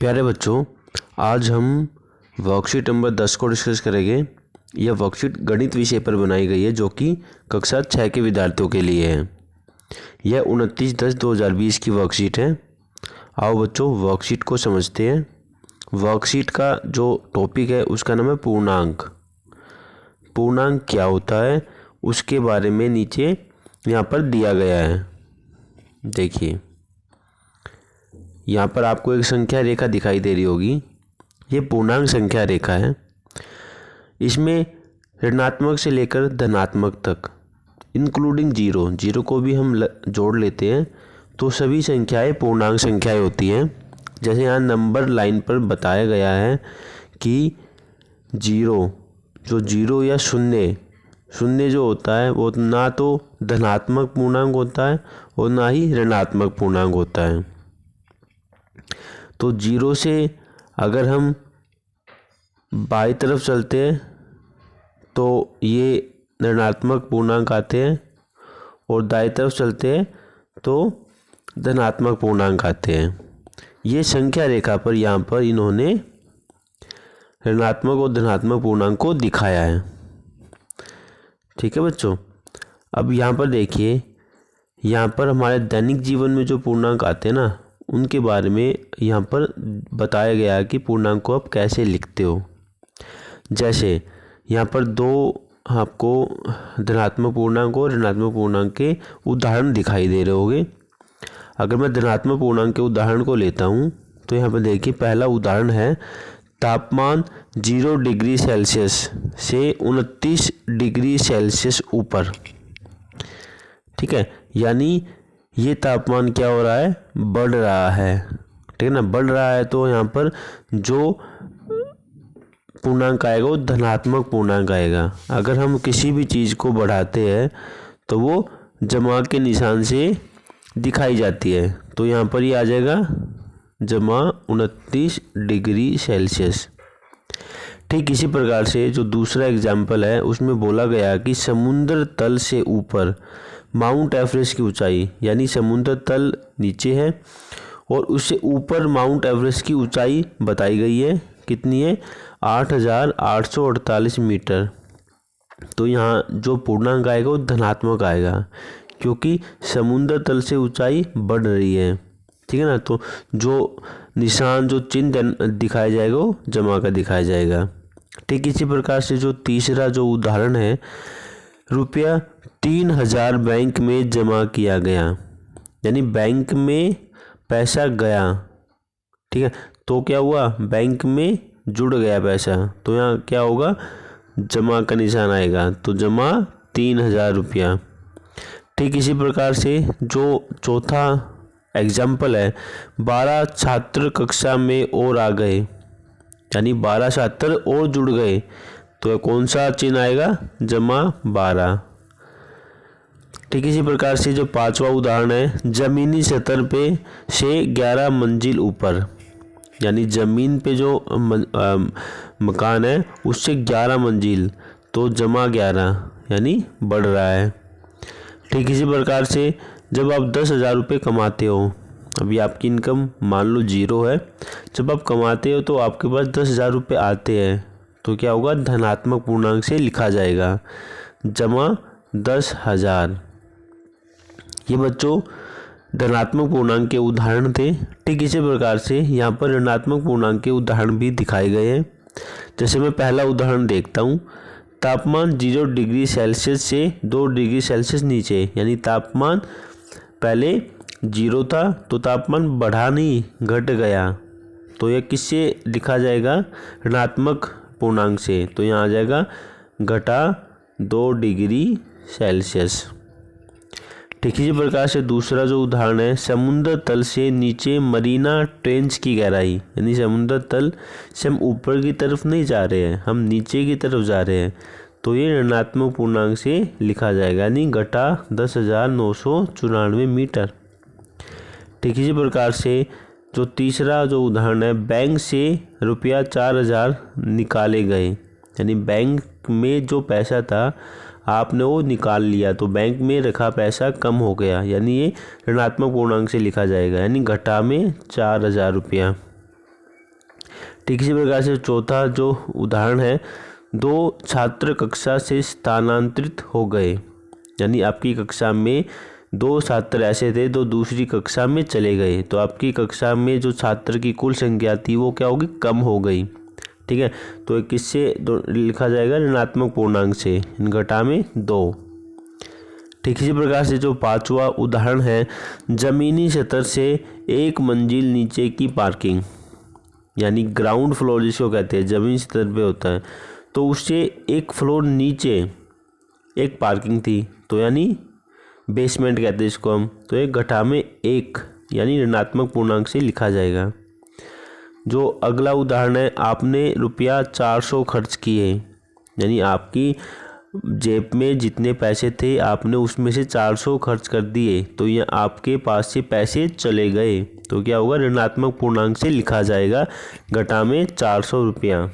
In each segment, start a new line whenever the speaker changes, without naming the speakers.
प्यारे बच्चों, आज हम वर्कशीट नंबर 10 को डिस्कस करेंगे। यह वर्कशीट गणित विषय पर बनाई गई है जो कि कक्षा 6 के विद्यार्थियों के लिए है। यह 29/10/2020 की वर्कशीट है। आओ बच्चों वर्कशीट को समझते हैं। वर्कशीट का जो टॉपिक है उसका नाम है पूर्णांक। पूर्णांक क्या होता है उसके बारे में नीचे यहाँ पर दिया गया है। देखिए, यहाँ पर आपको एक संख्या रेखा दिखाई दे रही होगी। ये पूर्णांक संख्या रेखा है। इसमें ऋणात्मक से लेकर धनात्मक तक इंक्लूडिंग जीरो को भी हम जोड़ लेते हैं तो सभी संख्याएं पूर्णांक संख्याएं होती हैं। जैसे यहाँ नंबर लाइन पर बताया गया है कि जीरो या शून्य जो होता है वो ना तो धनात्मक पूर्णांक होता है और ना ही ऋणात्मक पूर्णांक होता है। तो जीरो से अगर हम बाईं तरफ चलते हैं तो ये ऋणात्मक पूर्णांक आते हैं और दाईं तरफ चलते हैं तो धनात्मक पूर्णांक आते हैं। ये संख्या रेखा पर यहाँ पर इन्होंने ऋणात्मक और धनात्मक पूर्णांक को दिखाया है। ठीक है बच्चों, अब यहाँ पर देखिए, यहाँ पर हमारे दैनिक जीवन में जो पूर्णांक आते हैं ना उनके बारे में यहाँ पर बताया गया है कि पूर्णांक को आप कैसे लिखते हो। जैसे यहाँ पर दो आपको धनात्मक पूर्णांक और ऋणात्मक पूर्णांक के उदाहरण दिखाई दे रहे होंगे। अगर मैं धनात्मक पूर्णांक के उदाहरण को लेता हूँ तो यहाँ पर देखिए, पहला उदाहरण है तापमान 0 डिग्री सेल्सियस से 29 डिग्री सेल्सियस ऊपर। ठीक है, यानी ये तापमान क्या हो रहा है, बढ़ रहा है। ठीक है ना, बढ़ रहा है तो यहाँ पर जो पूर्णांक आएगा वो धनात्मक पूर्णांक आएगा। अगर हम किसी भी चीज़ को बढ़ाते हैं तो वो जमा के निशान से दिखाई जाती है। तो यहाँ पर ये आ जाएगा जमा 29 डिग्री सेल्सियस। ठीक इसी प्रकार से जो दूसरा एग्जाम्पल है उसमें बोला गया कि समुद्र तल से ऊपर माउंट एवरेस्ट की ऊंचाई, यानी समुद्र तल नीचे है और उससे ऊपर माउंट एवरेस्ट की ऊंचाई बताई गई है। कितनी है, 8,848 मीटर। तो यहाँ जो पूर्णांक आएगा वो धनात्मक आएगा क्योंकि समुद्र तल से ऊंचाई बढ़ रही है। ठीक है ना, तो जो निशान जो चिन्ह दिखाया जाएगा वो जमा का दिखाया जाएगा। ठीक इसी प्रकार से जो तीसरा जो उदाहरण है, रुपया 3,000 बैंक में जमा किया गया, यानी बैंक में पैसा गया। ठीक है, तो क्या हुआ, बैंक में जुड़ गया पैसा, तो यहाँ क्या होगा, जमा का निशान आएगा, तो जमा 3,000 रुपया। ठीक इसी प्रकार से जो चौथा एग्जाम्पल है, 12 छात्र कक्षा में और आ गए, यानी 12 छात्र और जुड़ गए, तो कौन सा चिन्ह आएगा, जमा 12। ठीक इसी प्रकार से जो पांचवा उदाहरण है, जमीनी सतह पे से 11 मंजिल ऊपर, यानी जमीन पे जो मकान है उससे 11 मंजिल, तो जमा 11, यानी बढ़ रहा है। ठीक इसी प्रकार से जब आप 10,000 रुपये कमाते हो, अभी आपकी इनकम मान लो 0 है, जब आप कमाते हो तो आपके पास 10,000 रुपये आते हैं, तो क्या होगा, धनात्मक पूर्णांक से लिखा जाएगा, जमा 10,000। ये बच्चों धनात्मक पूर्णांक के उदाहरण थे। ठीक इसी प्रकार से यहाँ पर ऋणात्मक पूर्णांक के उदाहरण भी दिखाए गए हैं। जैसे मैं पहला उदाहरण देखता हूँ, तापमान 0 डिग्री सेल्सियस से 2 डिग्री सेल्सियस नीचे, यानी तापमान पहले 0 था तो तापमान बढ़ा नहीं, घट गया, तो यह किससे लिखा जाएगा, ऋणात्मक पूर्णांक से, तो यहाँ आ जाएगा घटा 2 डिग्री सेल्सियस। ठीक इसी प्रकार से दूसरा जो उदाहरण है, समुद्र तल से नीचे मरीना ट्रेंच की गहराई, यानी समुद्र तल से हम ऊपर की तरफ नहीं जा रहे हैं, हम नीचे की तरफ जा रहे हैं, तो ये ऋणात्मक पूर्णांक से लिखा जाएगा, यानी घटा 10,994 मीटर। ठीक इसी प्रकार से जो तीसरा जो उदाहरण है, बैंक से रुपया 4,000 निकाले गए, यानी बैंक में जो पैसा था आपने वो निकाल लिया, तो बैंक में रखा पैसा कम हो गया, यानी ये ऋणात्मक पूर्णांक से लिखा जाएगा, यानी घटा में 4,000 रुपया। ठीक इसी प्रकार से चौथा जो उदाहरण है, 2 छात्र कक्षा से स्थानांतरित हो गए। यानी आपकी कक्षा में 2 छात्र ऐसे थे जो दूसरी कक्षा में चले गए, तो आपकी कक्षा में जो छात्र की कुल संख्या थी वो क्या होगी, कम हो गई। ठीक है, तो किससे लिखा जाएगा, ऋणात्मक पूर्णांक से, घटा में 2। ठीक इसी प्रकार से जो 5वां उदाहरण है, जमीनी स्तर से 1 मंजिल नीचे की पार्किंग, यानी ग्राउंड फ्लोर जिसको कहते हैं, जमीन स्तर पे होता है, तो उससे 1 फ्लोर नीचे एक पार्किंग थी, तो यानी बेसमेंट कहते हैं इसको हम, तो एक घटा में 1 यानी ऋणात्मक पूर्णांक से लिखा जाएगा। जो अगला उदाहरण है, आपने रुपया 400 खर्च किए, यानी आपकी जेब में जितने पैसे थे आपने उसमें से 400 खर्च कर दिए, तो ये आपके पास से पैसे चले गए, तो क्या होगा, ऋणात्मक पूर्णांक से लिखा जाएगा, घटा में 400 रुपया।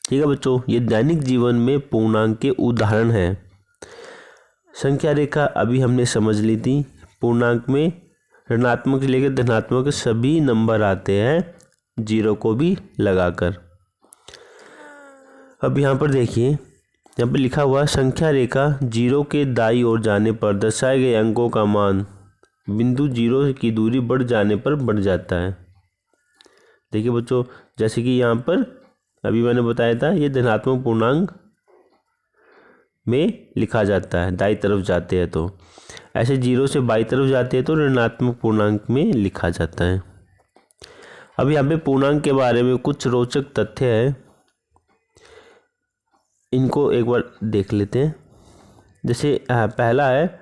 ठीक है बच्चों, ये दैनिक जीवन में पूर्णांक के उदाहरण हैं। संख्या रेखा अभी हमने समझ ली थी। पूर्णांक में ऋणात्मक से लेकर धनात्मक सभी नंबर आते हैं, 0 को भी लगाकर। अब यहाँ पर देखिए, यहाँ पर लिखा हुआ संख्या रेखा 0 के दाईं ओर जाने पर दर्शाए गए अंकों का मान बिंदु 0 की दूरी बढ़ जाने पर बढ़ जाता है। देखिए बच्चों, जैसे कि यहाँ पर अभी मैंने बताया था, ये धनात्मक पूर्णांक में लिखा जाता है, दाईं तरफ जाते हैं तो, ऐसे 0 से बाईं तरफ जाते हैं तो ऋणात्मक पूर्णांक में लिखा जाता है। अब यहाँ पे पूर्णांक के बारे में कुछ रोचक तथ्य है, इनको एक बार देख लेते हैं। जैसे पहला है,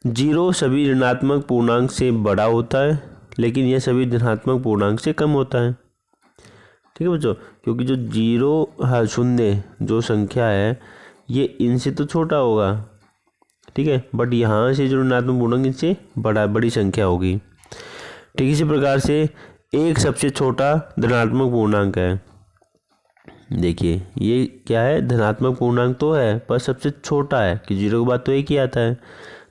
0 सभी ऋणात्मक पूर्णांक से बड़ा होता है, लेकिन यह सभी धनात्मक पूर्णांक से कम होता है। ठीक है बच्चों, क्योंकि जो 0 शून्य जो संख्या है ये इनसे तो छोटा होगा, ठीक है, बट यहाँ से जो ऋणात्मक पूर्णांक इनसे बड़ी संख्या होगी। ठीक इसी प्रकार से 1 सबसे छोटा धनात्मक पूर्णांक है। देखिए ये क्या है, धनात्मक पूर्णांक तो है पर सबसे छोटा है, कि 0 के बाद तो 1 ही आता है,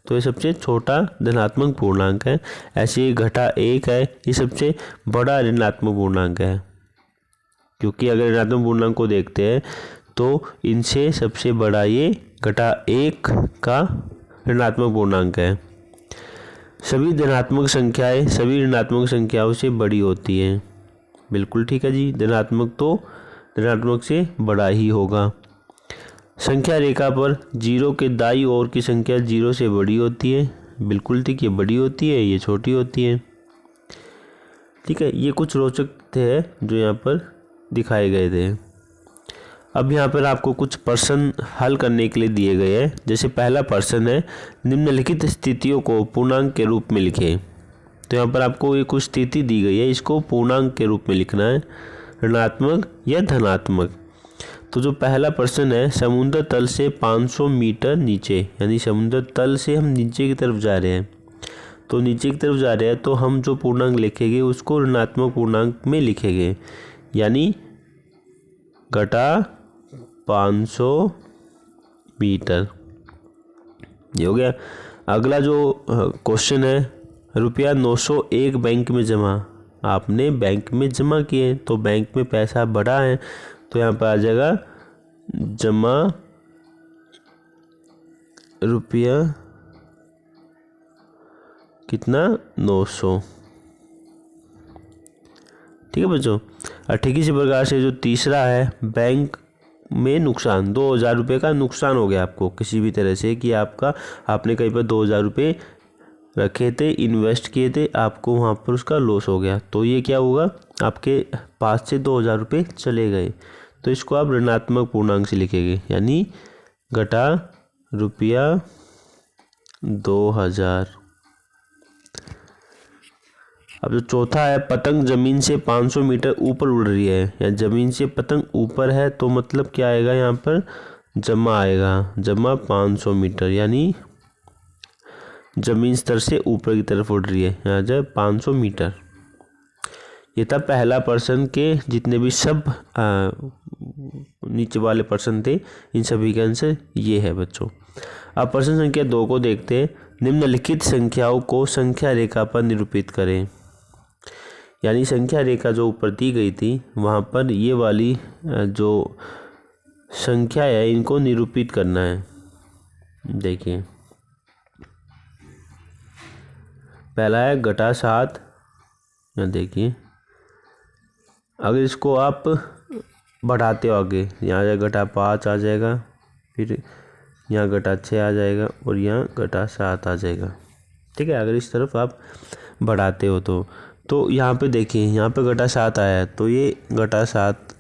तो ये सबसे छोटा धनात्मक पूर्णांक है। ऐसे घटा 1 है, ये सबसे बड़ा ऋणात्मक पूर्णांक है, क्योंकि अगर ऋणात्मक पूर्णांक को देखते हैं तो इनसे सबसे बड़ा ये घटा 1 का ऋणात्मक पूर्णांक है। सभी धनात्मक संख्याएं सभी ऋणात्मक संख्याओं से बड़ी होती हैं। बिल्कुल ठीक है जी, धनात्मक तो ऋणात्मक से बड़ा ही होगा। संख्या रेखा पर 0 के दाईं ओर की संख्या 0 से बड़ी होती है। बिल्कुल ठीक, ये बड़ी होती है, ये छोटी होती है। ठीक है, ये कुछ रोचक थे जो यहाँ पर दिखाए गए थे। अब यहाँ पर आपको कुछ प्रश्न हल करने के लिए दिए गए हैं। जैसे पहला प्रश्न है, निम्नलिखित स्थितियों को पूर्णांक के रूप में लिखें। तो यहाँ पर आपको ये कुछ स्थिति दी गई है, इसको पूर्णांक के रूप में लिखना है, ऋणात्मक या धनात्मक। तो जो पहला प्रश्न है, समुद्र तल से 500 मीटर नीचे, यानी समुद्र तल से हम नीचे की तरफ जा रहे हैं, तो नीचे की तरफ जा रहे हैं तो हम जो पूर्णांक लिखेंगे उसको ऋणात्मक पूर्णांक में लिखेंगे, यानी घटा 500 मीटर। ये हो गया। अगला जो क्वेश्चन है, रुपया 901 बैंक में जमा, आपने बैंक में जमा किए, तो बैंक में पैसा बढ़ा है, तो यहाँ पर आ जाएगा जमा रुपया कितना, 900। ठीक है बच्चों। और ठीक इसी प्रकार से जो तीसरा है, बैंक में नुकसान, 2000 रुपये का नुकसान हो गया आपको किसी भी तरह से, कि आपने कहीं पर 2000 रुपये रखे थे, इन्वेस्ट किए थे, आपको वहाँ पर उसका लॉस हो गया, तो ये क्या होगा, आपके पास से 2000 रुपये चले गए, तो इसको आप ऋणात्मक पूर्णांक से लिखेंगे, यानी घटा रुपया 2000। अब जो चौथा है, पतंग जमीन से 500 मीटर ऊपर उड़ रही है, या जमीन से पतंग ऊपर है, तो मतलब क्या आएगा, यहाँ पर जमा आएगा, जमा 500 मीटर, यानी जमीन स्तर से ऊपर की तरफ उड़ रही है, यहाँ जाए 500 मीटर। ये था पहला प्रश्न के जितने भी सब नीचे वाले प्रश्न थे, इन सभी का आंसर ये है बच्चों। अब प्रश्न संख्या 2 को देखते हैं। निम्नलिखित संख्याओं को संख्या रेखा पर निरूपित करें। यानी संख्या रेखा जो ऊपर दी गई थी वहाँ पर ये वाली जो संख्या है इनको निरूपित करना है। देखिए पहला है घटा 7। देखिए अगर इसको आप बढ़ाते हो आगे, यहाँ जाए घटा 5 आ जाएगा, फिर यहाँ घटा 6 आ जाएगा और यहाँ घटा 7 आ जाएगा। ठीक है, अगर इस तरफ आप बढ़ाते हो तो यहाँ पे देखिए यहाँ पे घटा 7 आया है तो ये घटा 7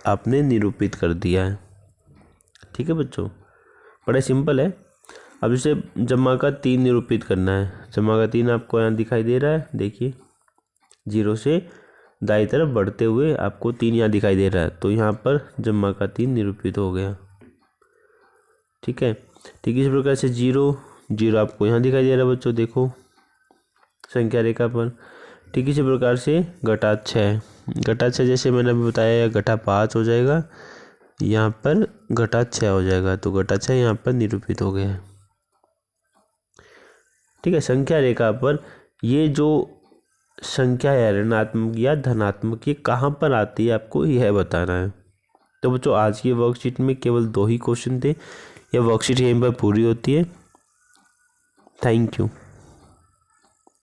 आपने निरूपित कर दिया है। ठीक है बच्चों, बड़ा सिंपल है। अब इसे जमा का 3 निरूपित करना है। जमा का 3 आपको यहाँ दिखाई दे रहा है, देखिए 0 से दाई तरफ बढ़ते हुए आपको 3 यहाँ दिखाई दे रहा है, तो यहाँ पर जमा का 3 निरूपित हो गया। ठीक है, ठीक इस प्रकार से 0 आपको यहाँ दिखाई दे रहा है बच्चों, देखो संख्या रेखा पर। ठीक इसी प्रकार से घटा 6 जैसे मैंने अभी बताया घटा 5 हो जाएगा, यहाँ पर घटा 6 हो जाएगा, तो घटा 6 यहाँ पर निरूपित हो गया। ठीक है, संख्या रेखा पर ये जो संख्या है ऋणात्मक या धनात्मक ये कहाँ पर आती है आपको यह बताना है। तो बच्चों आज की वर्कशीट में केवल 2 ही क्वेश्चन थे। यह वर्कशीट यहीं पर पूरी होती है। Thank you.